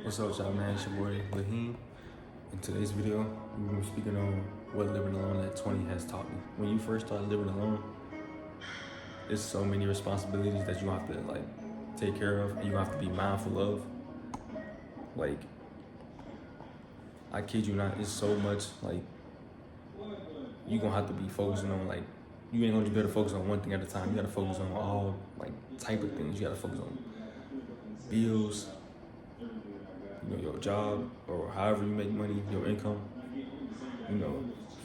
What's up, y'all, man? It's your boy, Lahim. In today's video, we're speaking on what living alone at 20 has taught me. When you first start living alone, there's so many responsibilities that you have to, take care of and you have to be mindful of. Like, I kid you not, it's so much, you gonna have to be focusing on, you ain't gonna just be able to focus on one thing at a time. You gotta focus on all, type of things. You gotta focus on bills, your job, or however you make money, your income,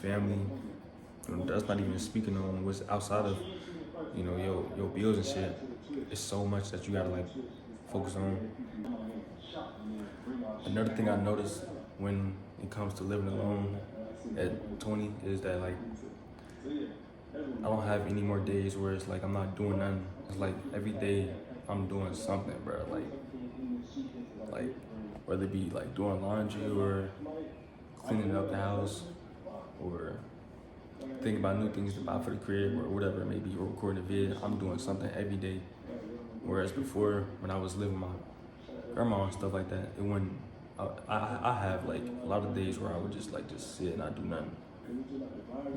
family. That's not even speaking on what's outside of, your bills and shit. It's so much that you gotta focus on. Another thing I noticed when it comes to living alone at 20 is that I don't have any more days where it's I'm not doing nothing. It's every day I'm doing something, bro. Like whether it be doing laundry or cleaning up the house or thinking about new things to buy for the crib or whatever it may be, or recording a vid. I'm doing something every day. Whereas before, when I was living with my grandma and stuff like that, it wouldn't. I have a lot of days where I would just sit and not do nothing.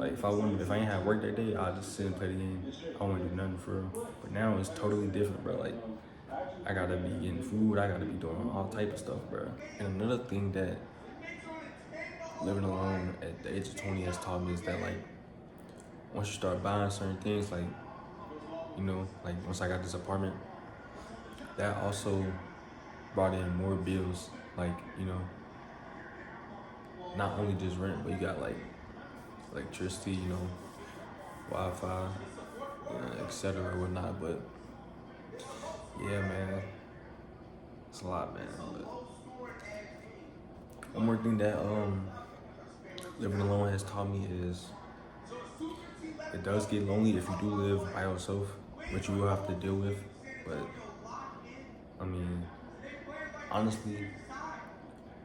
If I ain't have work that day, I'd just sit and play the game. I wouldn't do nothing for real. But now it's totally different, bro. I gotta be getting food. I gotta be doing all type of stuff, bro. And another thing that living alone at the age of 20 has taught me is that once you start buying certain things, once I got this apartment, that also brought in more bills. Not only just rent, but you got electricity, Wi-Fi, etc. or whatnot. But yeah, man, it's a lot, man. But one more thing that living alone has taught me is it does get lonely if you do live by yourself, which you will have to deal with. But I mean, honestly,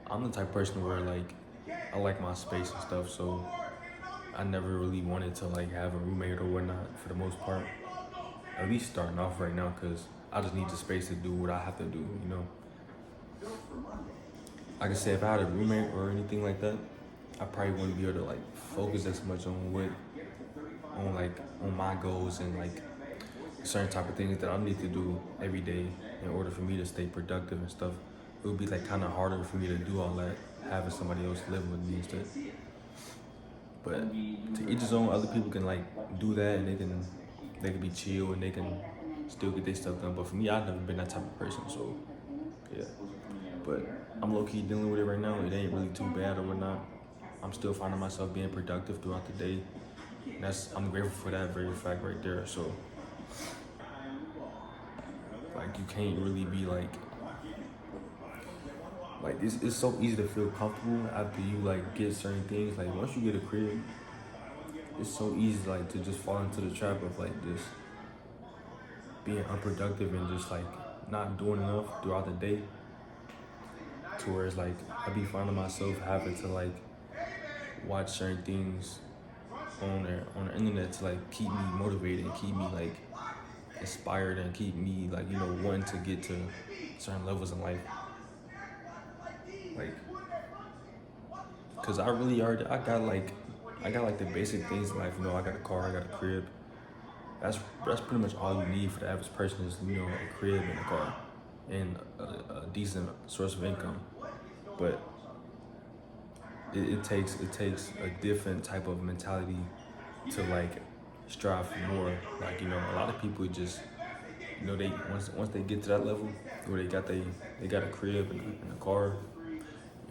I'm the type of person where I like my space and stuff, so I never really wanted to have a roommate or whatnot for the most part. At least starting off right now, because I just need the space to do what I have to do, Like I said, if I had a roommate or anything like that, I probably wouldn't be able to focus as much on my goals and certain type of things that I need to do every day in order for me to stay productive and stuff. It would be kind of harder for me to do all that, having somebody else live with me instead. But to each his own. Other people can do that and they can be chill and they can still get their stuff done. But for me, I've never been that type of person, so yeah. But I'm low-key dealing with it right now. It ain't really too bad or whatnot. I'm still finding myself being productive throughout the day. And I'm grateful for that very fact right there. So you can't really be it's so easy to feel comfortable after you get certain things. Once you get a crib, it's so easy to just fall into the trap of just being unproductive and just not doing enough throughout the day. To where it's I be finding myself having to watch certain things on the internet to keep me motivated and keep me inspired and keep me wanting to get to certain levels in life. Cause I got the basic things in life. I got a car, I got a crib. That's pretty much all you need for the average person is a crib and a car and a decent source of income. But it takes a different type of mentality to strive for more. A lot of people just they once they get to that level where they got a crib and a car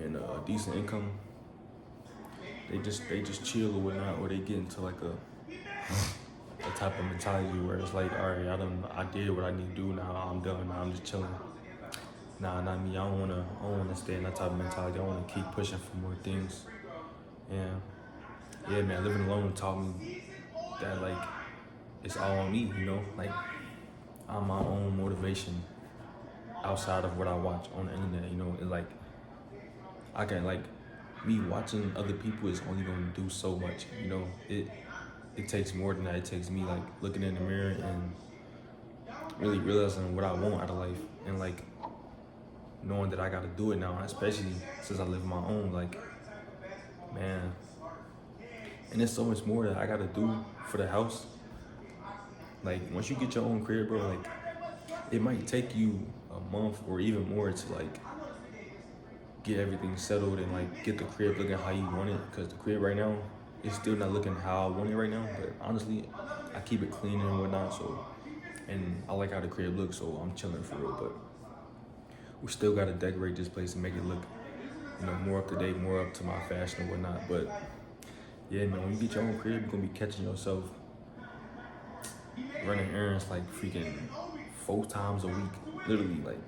and a decent income, they just chill or whatnot, or they get into a type of mentality where it's all right, I did what I need to do, now I'm done, now I'm just chilling. Nah, not me. I don't wanna stay in that type of mentality. I wanna keep pushing for more things. And yeah, man, living alone taught me that it's all on me, I'm my own motivation outside of what I watch on the internet, I can me watching other people is only gonna do so much, it takes more than that. It takes me looking in the mirror and really realizing what I want out of life and knowing that I gotta do it now, especially since I live on my own, like, man. And there's so much more that I gotta do for the house. Like, once you get your own crib, bro, like, it might take you a month or even more to, like, get everything settled and, like, get the crib looking how you want it. Because the crib right now is still not looking how I want it right now. But honestly, I keep it clean and whatnot, so, and I like how the crib looks, so I'm chilling for real. But we still gotta decorate this place and make it look, more up to date, more up to my fashion and whatnot. But yeah, man, when you get your own crib, you're gonna be catching yourself running errands like freaking 4 times a week, literally. Like,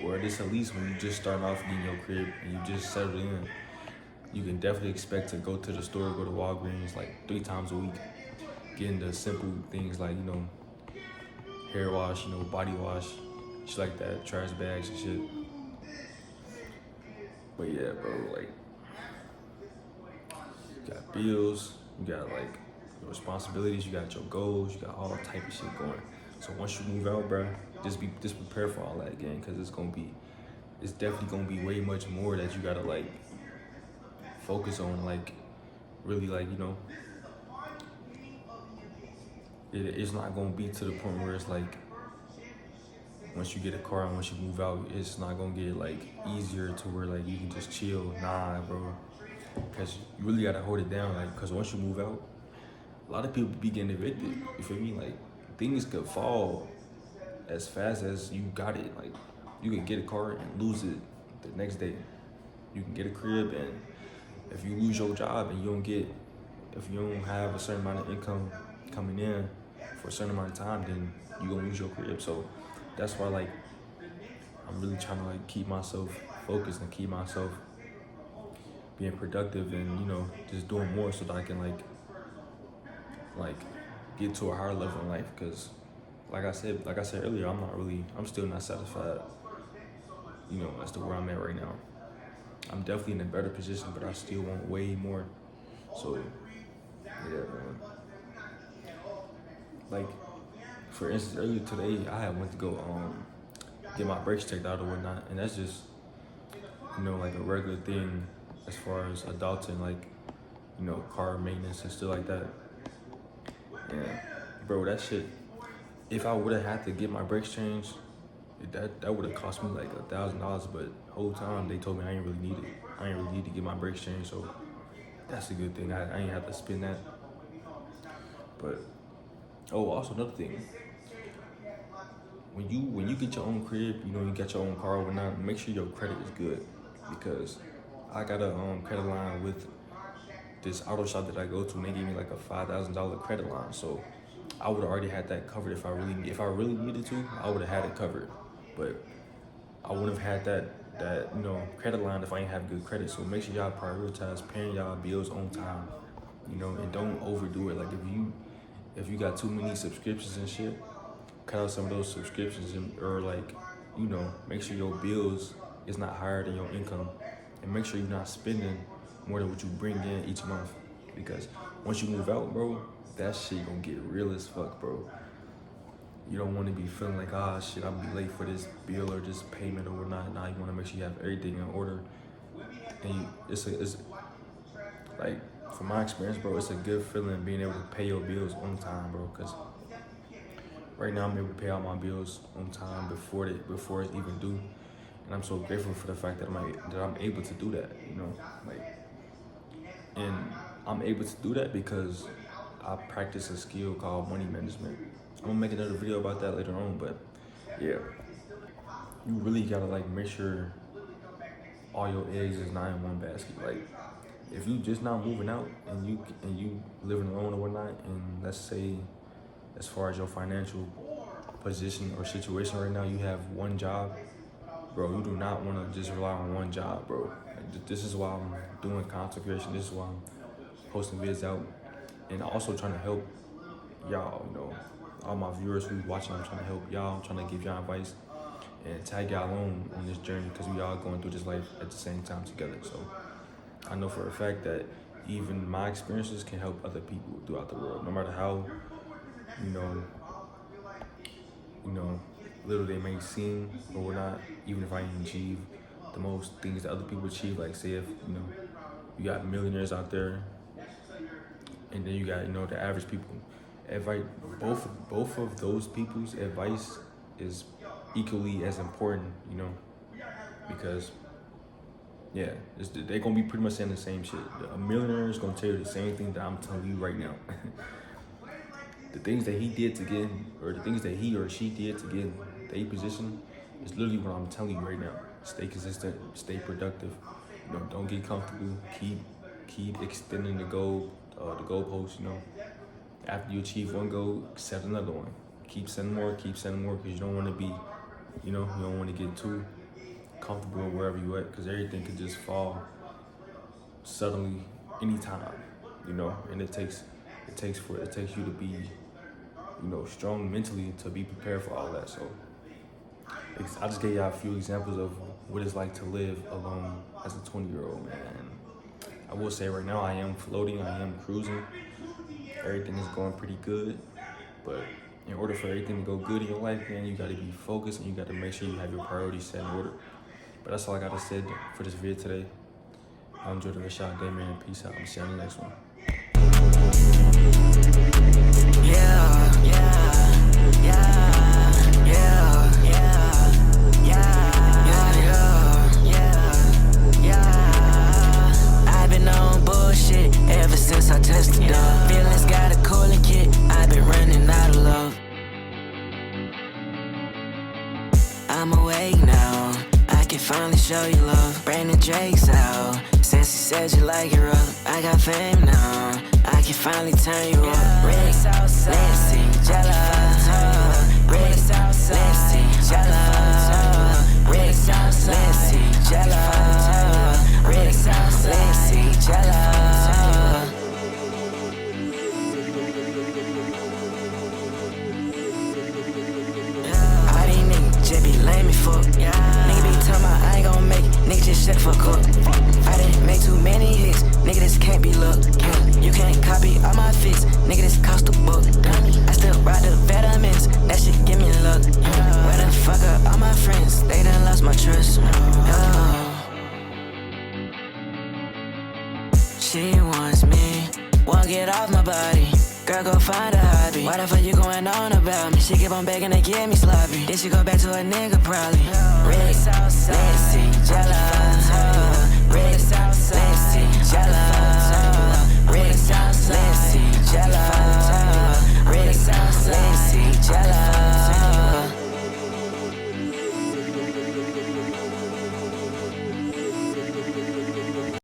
or this at least when you just starting off getting your crib and you just settled in, you can definitely expect to go to the store, go to Walgreens like 3 times a week, getting the simple things like, hair wash, body wash, shit like that, trash bags and shit. But yeah, bro, like, you got bills, you got like your responsibilities, you got your goals, you got all type of shit going. So once you move out, bro, just prepare for all that again, cause it's definitely gonna be way much more that you gotta like focus on, like really, like, it's not gonna be to the point where it's like once you get a car and once you move out, it's not gonna get like easier to where like you can just chill. Nah, bro, cause you really gotta hold it down, like, cause once you move out, a lot of people be getting evicted. You feel me? Like, things could fall as fast as you got it. Like, you can get a car and lose it the next day. You can get a crib, and if you lose your job and if you don't have a certain amount of income coming in for a certain amount of time, then you gonna lose your crib. So that's why, like, I'm really trying to like keep myself focused and keep myself being productive and just doing more so that I can like get to a higher level in life. Because like I said earlier, I'm still not satisfied, as to where I'm at right now. I'm definitely in a better position, but I still want way more. So yeah, man. Like, for instance, earlier today I had went to go get my brakes checked out or whatnot, and that's just like a regular thing as far as adulting, like car maintenance and stuff like that. And bro, that shit, if I would have had to get my brakes changed, that would have cost me like $1,000. But the whole time they told me I ain't really need it. I ain't really need to get my brakes changed, so that's a good thing. I ain't have to spend that. But also another thing, when you get your own crib, you got your own car or whatnot, make sure your credit is good, because I got a credit line with this auto shop that I go to, and they gave me like a $5,000 credit line. So I would have already had that covered if I really needed to. I would have had it covered, but I wouldn't have had that credit line if I ain't have good credit. So make sure y'all prioritize paying y'all bills on time, and don't overdo it. Like, if you got too many subscriptions and shit, cut out some of those subscriptions, or like, make sure your bills is not higher than your income, and make sure you're not spending more than what you bring in each month. Because once you move out, bro, that shit gonna get real as fuck, bro. You don't want to be feeling like, shit, I'm gonna be late for this bill or this payment or whatnot. Now you want to make sure you have everything in order. And it's like, from my experience, bro, it's a good feeling being able to pay your bills on time, bro. Cause right now I'm able to pay all my bills on time before it's even due, and I'm so grateful for the fact that I'm able to do that. And I'm able to do that because I practice a skill called money management. I'm gonna make another video about that later on, but yeah, you really gotta like make sure all your eggs is not in one basket. Like, if you just not moving out and you living alone or whatnot, and let's say as far as your financial position or situation right now, you have one job, bro, you do not want to just rely on one job, bro. Like, this is why I'm doing content creation. This is why I'm posting vids out, and also trying to help y'all, all my viewers who watching. I'm trying to help y'all. I'm trying to give y'all advice and tag y'all along on this journey, because we all going through this life at the same time together. So I know for a fact that even my experiences can help other people throughout the world, no matter how, little they may seem or whatnot, even if I didn't achieve the most things that other people achieve. Like say if you got millionaires out there, and then you got the average people. Advice, both of those people's advice is equally as important, because yeah, they're gonna be pretty much saying the same shit. A millionaire is gonna tell you the same thing that I'm telling you right now. The things that he did to get, or the things that he or she did to get in their position, is literally what I'm telling you right now. Stay consistent, stay productive. Don't get comfortable. Keep extending the goalpost. After you achieve one goal, set another one. Keep setting more, because you don't want to be, you don't want to get too comfortable wherever you at, because everything could just fall suddenly anytime, and it takes you to be, strong mentally to be prepared for all that. So I just gave y'all a few examples of what it's like to live alone as a 20-year-old, man. I will say right now I am floating, I am cruising. Everything is going pretty good, but in order for everything to go good in your life, man, you gotta be focused and you gotta make sure you have your priorities set in order. But that's all I gotta say for this video today. I enjoyed the rest of y'all day, man. Peace out. I'm see you on the next one. I've been on bullshit ever since I tested up. Feelings got a cooling kit, I've been running out of love. I'm awake now, I can finally show you love. Brandon Drake's out, since he said you like it rough. I got fame now, I can finally turn you up. Rick, Nancy, Jella, Rick, Nancy, Jella, Rick, Nancy, Jella, Rick, Nancy, Jella. All these niggas just be lame as fuck. Nigga be talking about I ain't gon' make it. Nigga just shut the fuck up. I didn't make too many hits. Nigga, this can't be luck. You can't copy all my fits. Nigga, this cost a book. I still ride the vitamins. That shit give me luck. Where the fuck are all my friends? They done lost my trust. She wants me, won't get off my body. Girl, go find a hobby. Why the fuck you going on about me? She keep on begging to get me sloppy. Then she go back to a nigga probably. Rick, Nancy, Jella.